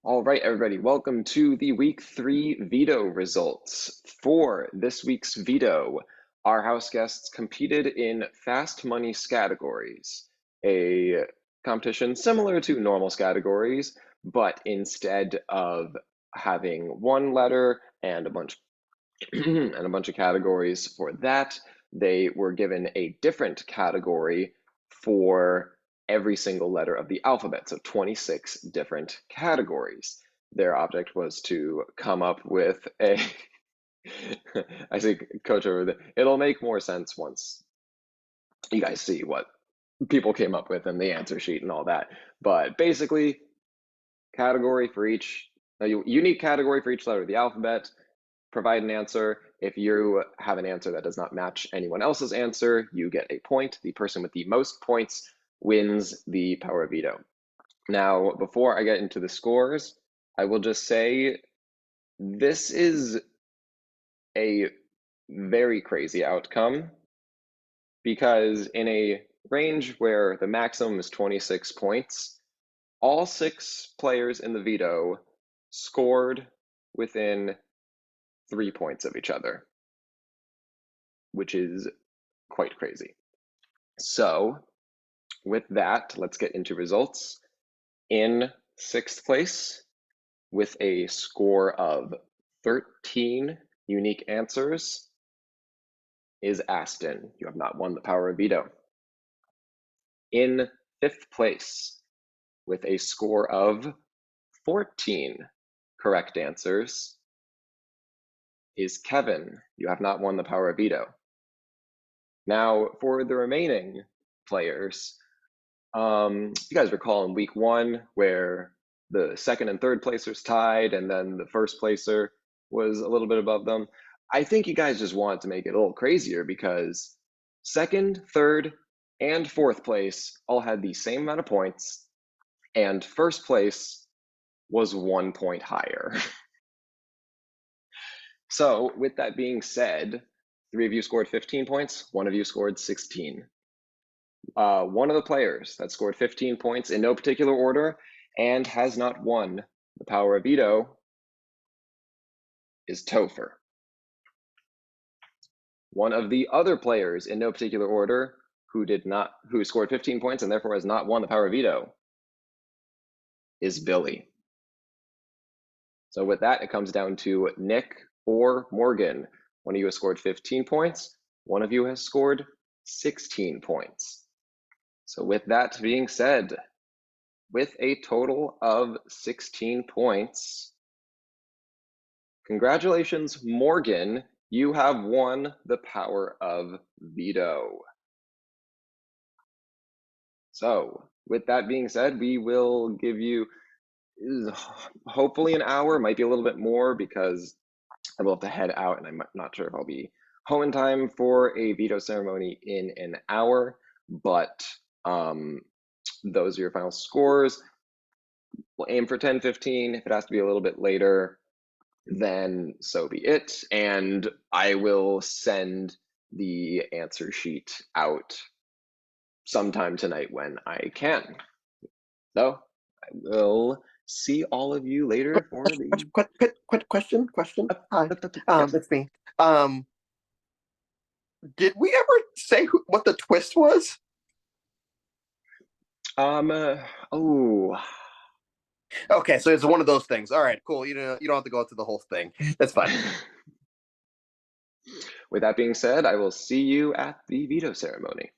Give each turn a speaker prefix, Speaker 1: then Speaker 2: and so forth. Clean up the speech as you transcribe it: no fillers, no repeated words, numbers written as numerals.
Speaker 1: All right, everybody, welcome to the week 3 veto results. For this week's veto, our house guests competed in fast money categories, a competition similar to normal categories, but instead of having one letter and a bunch and a bunch of categories for that, they were given a different category for every single letter of the alphabet, so 26 different categories. Their object was to come up with a I see Coach over there. It'll make more sense once you guys see what people came up with and the answer sheet and all that. But basically, category for each, a unique category for each letter of the alphabet. Provide an answer. If you have an answer that does not match anyone else's answer, you get a point. The person with the most points wins the power of veto. Now, before I get into the scores, I will just say this is a very crazy outcome because in a range where the maximum is 26 points, all 6 players in the veto scored within 3 points of each other, which is quite crazy. So with that, let's get into results. In 6th place, with a score of 13 unique answers, is Aston. You have not won the power of veto. In 5th place, with a score of 14 correct answers, is Kevin. You have not won the power of veto. Now, for the remaining players, you guys recall in week 1 where the second and third placers tied and then the first placer was a little bit above them. I think you guys just wanted to make it a little crazier because second, third, and fourth place all had the same amount of points, and first place was 1 point higher. So with that being said, 3 of you scored 15 points, 1 of you scored 16. One of the players that scored 15 points in no particular order and has not won the power of veto is Topher. One of the other players in no particular order who scored 15 points and therefore has not won the power of veto is Billy. So with that, it comes down to Nick or Morgan. One of you has scored 15 points. One of you has scored 16 points. So with that being said, with a total of 16 points, congratulations, Morgan. You have won the power of veto. So with that being said, we will give you hopefully an hour, might be a little bit more because I will have to head out and I'm not sure if I'll be home in time for a veto ceremony in an hour, but those are your final scores. We'll aim for 10:15. If it has to be a little bit later, then so be it. And I will send the answer sheet out sometime tonight when I can. So I will see all of you later for the
Speaker 2: Question. Hi,
Speaker 1: yes.
Speaker 2: it's me. Did we ever say what the twist was?
Speaker 1: Oh,
Speaker 2: Okay, so it's one of those things. All right, cool. You don't have to go through the whole thing. That's fine.
Speaker 1: with that being said, I will see you at the veto ceremony.